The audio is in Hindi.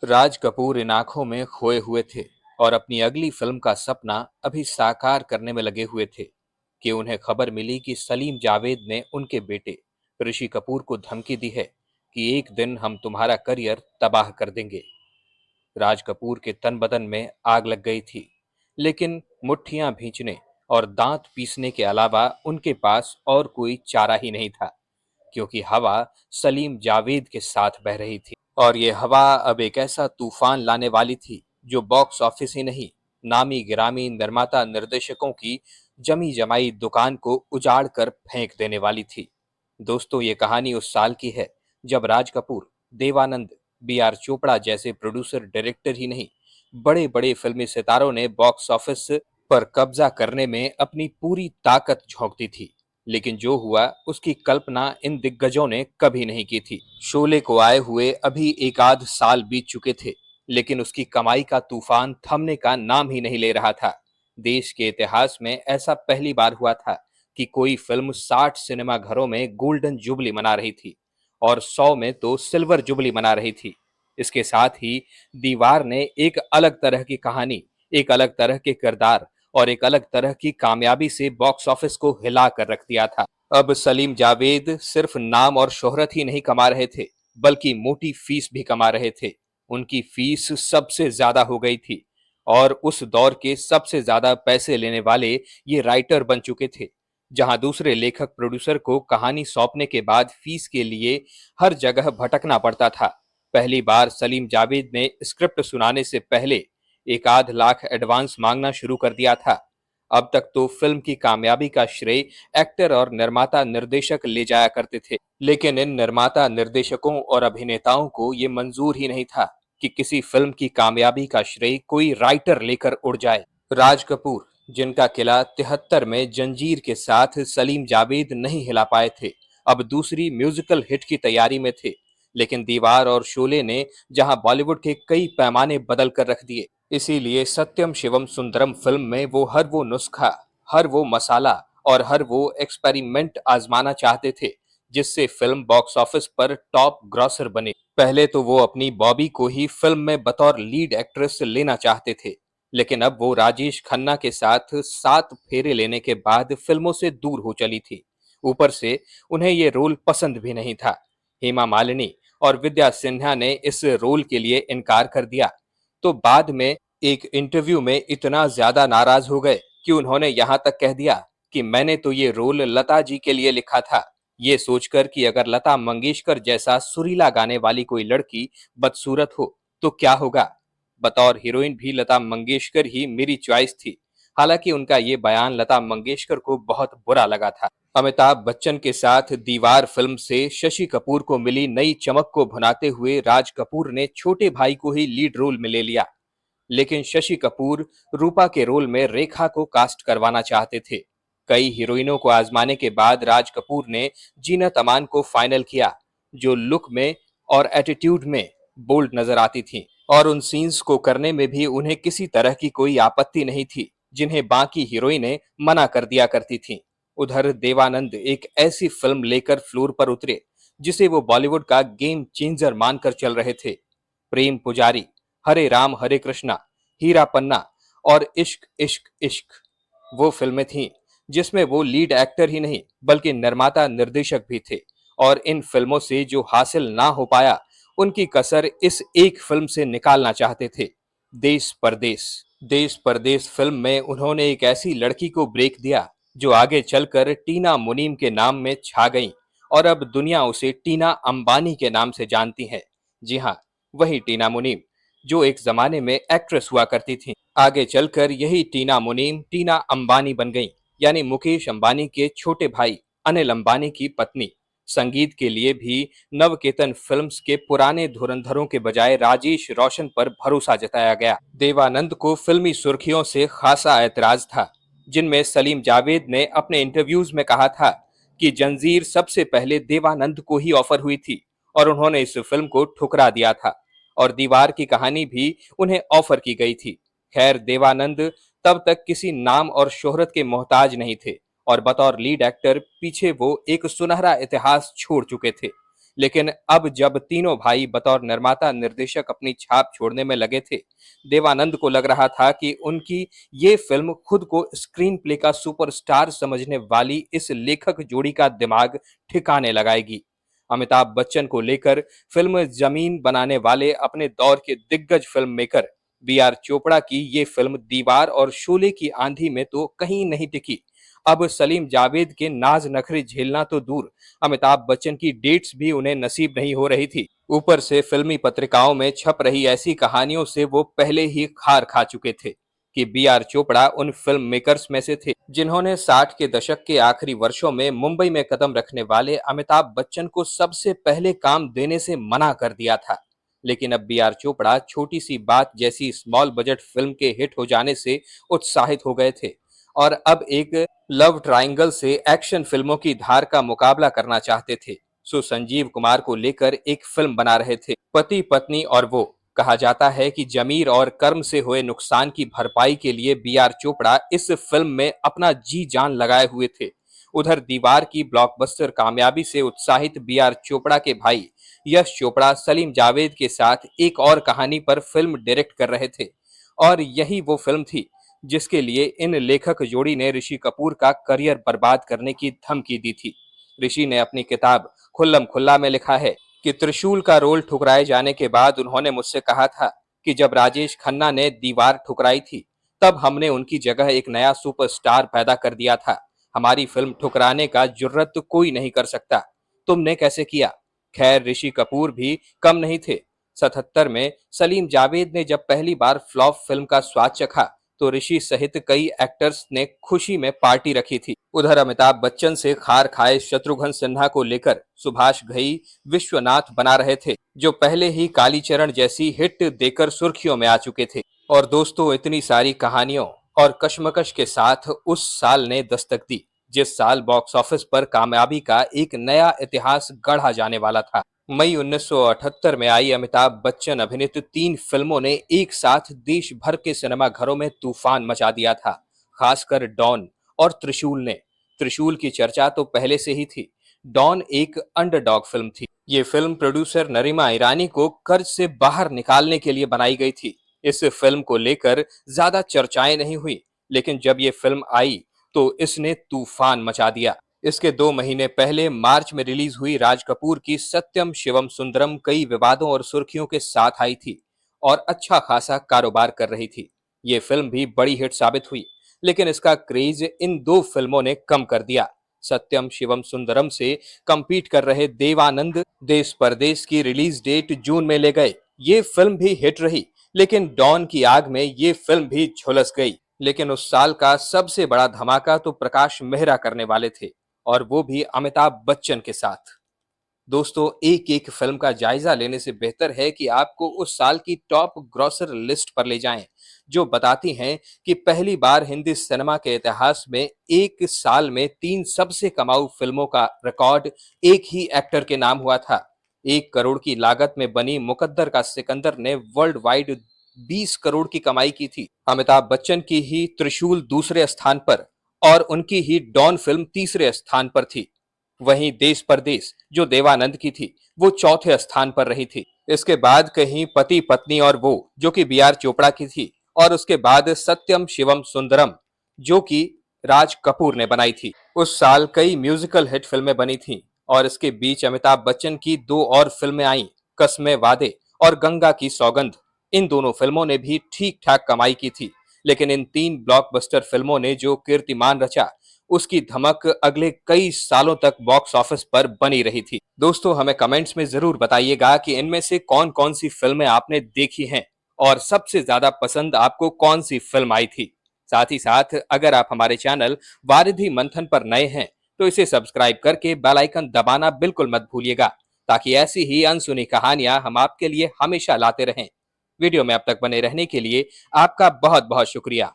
राज कपूर इन आंखों में खोए हुए थे और अपनी अगली फिल्म का सपना अभी साकार करने में लगे हुए थे कि उन्हें खबर मिली कि सलीम जावेद ने उनके बेटे ऋषि कपूर को धमकी दी है कि एक दिन हम तुम्हारा करियर तबाह कर देंगे। राज कपूर के तन बदन में आग लग गई थी, लेकिन मुट्ठियां भींचने और दांत पीसने के अलावा उनके पास और कोई चारा ही नहीं था, क्योंकि हवा सलीम जावेद के साथ बह रही थी। और ये हवा अब एक ऐसा तूफान लाने वाली थी जो बॉक्स ऑफिस ही नहीं, नामी गिरामी निर्माता निर्देशकों की जमी जमाई दुकान को उजाड़ कर फेंक देने वाली थी। दोस्तों, ये कहानी उस साल की है जब राज कपूर, देवानंद, बी आर चोपड़ा जैसे प्रोड्यूसर डायरेक्टर ही नहीं, बड़े बड़े फिल्मी सितारों ने बॉक्स ऑफिस पर कब्जा करने में अपनी पूरी ताकत झोंक दी थी। लेकिन जो हुआ उसकी कल्पना इन दिग्गजों ने कभी नहीं की थी। शोले को आए हुए अभी एक आध साल बीत चुके थे, लेकिन उसकी कमाई का तूफान थमने का नाम ही नहीं ले रहा था। देश के इतिहास में ऐसा पहली बार हुआ था कि कोई फिल्म 60 सिनेमा घरों में गोल्डन जुबली मना रही थी और 100 में तो सिल्वर जुबली मना रही थी। इसके साथ ही दीवार ने एक अलग तरह की कहानी, एक अलग तरह के किरदार और एक अलग तरह की कामयाबी से बॉक्स ऑफिस को हिला कर रख दिया था। अब सलीम जावेद सिर्फ नाम और शोहरत ही नहीं कमा रहे थे, बल्कि मोटी फीस भी कमा रहे थे। उनकी फीस सबसे ज्यादा हो गई थी और उस दौर के सबसे ज्यादा पैसे लेने वाले ये राइटर बन चुके थे। जहां दूसरे लेखक प्रोड्यूसर को कहानी सौंपने के बाद फीस के लिए हर जगह भटकना पड़ता था, पहली बार सलीम जावेद ने स्क्रिप्ट सुनाने से पहले एक आध लाख एडवांस मांगना शुरू कर दिया था। अब तक तो फिल्म की कामयाबी का श्रेय एक्टर और निर्माता निर्देशक ले जाया करते थे, लेकिन इन निर्माता निर्देशकों और अभिनेताओं को ये मंजूर ही नहीं था कि किसी फिल्म की कामयाबी का श्रेय कोई राइटर लेकर उड़ जाए। राज कपूर, जिनका किला 73 में जंजीर के साथ सलीम जावेद नहीं हिला पाए थे, अब दूसरी म्यूजिकल हिट की तैयारी में थे। लेकिन दीवार और शोले ने जहां बॉलीवुड के कई पैमाने बदल कर रख दिए, इसीलिए सत्यम शिवम सुंदरम फिल्म में वो हर वो नुस्खा, हर वो मसाला और हर वो एक्सपेरिमेंट आजमाना चाहते थे जिससे फिल्म बॉक्स ऑफिस पर टॉप ग्रॉसर बने। पहले तो वो अपनी बॉबी को ही फिल्म में बतौर लीड एक्ट्रेस लेना चाहते थे, लेकिन अब वो राजेश खन्ना के साथ 7 फेरे लेने के बाद फिल्मों से दूर हो चली थी। ऊपर से उन्हें ये रोल पसंद भी नहीं था। हेमा मालिनी और विद्या सिन्हा ने इस रोल के लिए इनकार कर दिया, तो बाद में एक इंटरव्यू में इतना ज्यादा नाराज हो गए कि उन्होंने यहां तक कह दिया कि मैंने तो ये रोल लता जी के लिए लिखा था, ये सोचकर कि अगर लता मंगेशकर जैसा सुरीला गाने वाली कोई लड़की बदसूरत हो तो क्या होगा। बतौर हीरोइन भी लता मंगेशकर ही मेरी चॉइस थी। हालांकि उनका ये बयान लता मंगेशकर को बहुत बुरा लगा था। अमिताभ बच्चन के साथ दीवार फिल्म से शशि कपूर को मिली नई चमक को भुनाते हुए राज कपूर ने छोटे भाई को ही लीड रोल में ले लिया। लेकिन शशि कपूर रूपा के रोल में रेखा को कास्ट करवाना चाहते थे। कई हीरोइनों को आजमाने के बाद राज कपूर ने जीनत अमान को फाइनल किया, जो लुक में और एटीट्यूड में बोल्ड नजर आती थीं, और उन सीन्स को करने में भी उन्हें किसी तरह की कोई आपत्ति नहीं थी जिन्हें बाकी हीरोइनें मना कर दिया करती थीं। उधर देवानंद एक ऐसी फिल्म लेकर फ्लोर पर उतरे जिसे वो बॉलीवुड का गेम चेंजर मानकर चल रहे थे। प्रेम पुजारी, हरे राम हरे कृष्णा, हीरा पन्ना और इश्क इश्क इश्क वो फिल्में थीं जिसमें वो लीड एक्टर ही नहीं बल्कि निर्माता निर्देशक भी थे, और इन फिल्मों से जो हासिल ना हो पाया उनकी कसर इस एक फिल्म से निकालना चाहते थे, देश परदेश। देश परदेश फिल्म में उन्होंने एक ऐसी लड़की को ब्रेक दिया जो आगे चलकर टीना मुनीम के नाम में छा गई और अब दुनिया उसे टीना अंबानी के नाम से जानती है। जी हाँ, वही टीना मुनीम जो एक जमाने में एक्ट्रेस हुआ करती थी। आगे चलकर यही टीना मुनीम टीना अंबानी बन गई, यानी मुकेश अंबानी के छोटे भाई अनिल अंबानी की पत्नी। संगीत के लिए भी नवकेतन फिल्म्स के पुराने धुरंधरों के बजाय राजेश रोशन पर भरोसा जताया गया। देवानंद को फिल्मी सुर्खियों से खासा ऐतराज था, जिनमें सलीम जावेद ने अपने इंटरव्यूज में कहा था कि जंजीर सबसे पहले देवानंद को ही ऑफर हुई थी और उन्होंने इस फिल्म को ठुकरा दिया था, और दीवार की कहानी भी उन्हें ऑफर की गई थी। खैर, देवानंद तब तक किसी नाम और शोहरत के मोहताज नहीं थे और बतौर लीड एक्टर पीछे वो एक सुनहरा इतिहास छोड़ चुके थे। लेकिन अब जब तीनों भाई बतौर निर्माता निर्देशक अपनी छाप छोड़ने में लगे थे, देवानंद को लग रहा था कि उनकी ये फिल्म खुद को स्क्रीन प्ले का सुपरस्टार समझने वाली इस लेखक जोड़ी का दिमाग ठिकाने लगाएगी। अमिताभ बच्चन को लेकर फिल्म जमीन बनाने वाले अपने दौर के दिग्गज फिल्म मेकर बी.आर. चोपड़ा की ये फिल्म दीवार और शोले की आंधी में तो कहीं नहीं टिकी। अब सलीम जावेद के नाज नखरे झेलना तो दूर, अमिताभ बच्चन की डेट्स भी उन्हें नसीब नहीं हो रही थी। ऊपर से फिल्मी पत्रिकाओं में छप रही ऐसी कहानियों से वो पहले ही खार खा चुके थे कि बी.आर. चोपड़ा उन फिल्म मेकर्स में से थे जिन्होंने 60 के दशक के आखिरी वर्षों में मुंबई में कदम रखने वाले अमिताभ बच्चन को सबसे पहले काम देने से मना कर दिया था। लेकिन अब बी.आर. चोपड़ा छोटी सी बात जैसी स्मॉल बजट फिल्म के हिट हो जाने से उत्साहित हो गए थे और अब एक लव ट्रायंगल से एक्शन फिल्मों की धार का मुकाबला करना चाहते थे। सो संजीव कुमार को लेकर एक फिल्म बना रहे थे, पति पत्नी और वो। कहा जाता है कि जमीर और कर्म से हुए नुकसान की भरपाई के लिए बी.आर. चोपड़ा इस फिल्म में अपना जी जान लगाए हुए थे। उधर दीवार की ब्लॉकबस्टर कामयाबी से उत्साहित बी.आर. चोपड़ा के भाई यश चोपड़ा सलीम जावेद के साथ एक और कहानी पर फिल्म डायरेक्ट कर रहे थे और यही वो फिल्म थी जिसके लिए इन लेखक जोड़ी ने ऋषि कपूर का करियर बर्बाद करने की धमकी दी थी। ऋषि ने अपनी किताब खुल्लम खुल्ला में लिखा है कि त्रिशूल का रोल ठुकराए जाने के बाद उन्होंने मुझसे कहा था कि जब राजेश खन्ना ने दीवार ठुकराई थी तब हमने उनकी जगह एक नया सुपरस्टार पैदा कर दिया था। हमारी फिल्म ठुकराने का जुर्रत तो कोई नहीं कर सकता। तुमने कैसे किया? खैर ऋषि कपूर भी कम नहीं थे। 77 में सलीम जावेद ने जब पहली बार फ्लॉप फिल्म का स्वाद चखा तो ऋषि सहित कई एक्टर्स ने खुशी में पार्टी रखी थी। उधर अमिताभ बच्चन से खार खाए शत्रुघ्न सिन्हा को लेकर सुभाष घई विश्वनाथ बना रहे थे, जो पहले ही कालीचरण जैसी हिट देकर सुर्खियों में आ चुके थे। और दोस्तों, इतनी सारी कहानियों और कशमकश के साथ उस साल ने दस्तक दी जिस साल बॉक्स ऑफिस पर कामयाबी का एक नया इतिहास गढ़ा जाने वाला था। मई 1978 में आई अमिताभ बच्चन अभिनीत 3 फिल्मों ने एक साथ देश भर के सिनेमा घरों में तूफान मचा दिया था, खासकर डॉन और त्रिशूल ने। त्रिशूल की चर्चा तो पहले से ही थी। डॉन एक अंडरडॉग फिल्म थी। ये फिल्म प्रोड्यूसर नरीमा ईरानी को कर्ज से बाहर निकालने के लिए बनाई गई थी। इस फिल्म को लेकर ज्यादा चर्चाएं नहीं हुई, लेकिन जब ये फिल्म आई तो इसने तूफान मचा दिया। इसके 2 महीने पहले मार्च में रिलीज हुई राज कपूर की सत्यम शिवम सुंदरम कई विवादों और सुर्खियों के साथ आई थी और अच्छा खासा कारोबार कर रही थी। ये फिल्म भी बड़ी हिट साबित हुई, लेकिन इसका क्रेज इन 2 फिल्मों ने कम कर दिया। सत्यम शिवम सुंदरम से compete कर रहे देवानंद देश परदेश की रिलीज डेट जून में ले गए। ये फिल्म भी हिट रही, लेकिन डॉन की आग में ये फिल्म भी झुलस गई। लेकिन उस साल का सबसे बड़ा धमाका तो प्रकाश मेहरा करने वाले थे, और वो भी अमिताभ बच्चन के साथ। दोस्तों, एक एक फिल्म का जायजा लेने से बेहतर है कि आपको उस साल की टॉप ग्रॉसर लिस्ट पर ले जाएं, जो बताती हैं कि पहली बार हिंदी सिनेमा के इतिहास में एक साल में 3 सबसे कमाऊ फिल्मों का रिकॉर्ड एक ही एक्टर के नाम हुआ था। 1 करोड़ की लागत में बनी मुकद्दर का सिकंदर ने वर्ल्ड वाइड 20 करोड़ की कमाई की थी। अमिताभ बच्चन की ही त्रिशूल दूसरे स्थान पर और उनकी ही डॉन फिल्म तीसरे स्थान पर थी। वहीं देश परदेश, जो देवानंद की थी, वो चौथे स्थान पर रही थी। इसके बाद कहीं पति पत्नी और वो, जो कि बी.आर. चोपड़ा की थी, और उसके बाद सत्यम शिवम सुंदरम, जो कि राज कपूर ने बनाई थी। उस साल कई म्यूजिकल हिट फिल्में बनी थीं और इसके बीच अमिताभ बच्चन की 2 और फिल्में आईं, कसमें वादे और गंगा की सौगंध। इन दोनों फिल्मों ने भी ठीक ठाक कमाई की थी, लेकिन इन 3 ब्लॉकबस्टर फिल्मों ने जो कीर्तिमान रचा, उसकी धमक अगले कई सालों तक बॉक्स ऑफिस पर बनी रही थी। दोस्तों, हमें कमेंट्स में जरूर बताइएगा कि इनमें से कौन कौन सी फिल्में आपने देखी हैं और सबसे ज्यादा पसंद आपको कौन सी फिल्म आई थी। साथ ही साथ अगर आप हमारे चैनल वारिधि मंथन पर नए हैं तो इसे सब्सक्राइब करके बेल आइकन दबाना बिल्कुल मत भूलिएगा, ताकि ऐसी ही अनसुनी कहानियां हम आपके लिए हमेशा लाते रहें। वीडियो में अब तक बने रहने के लिए आपका बहुत बहुत शुक्रिया।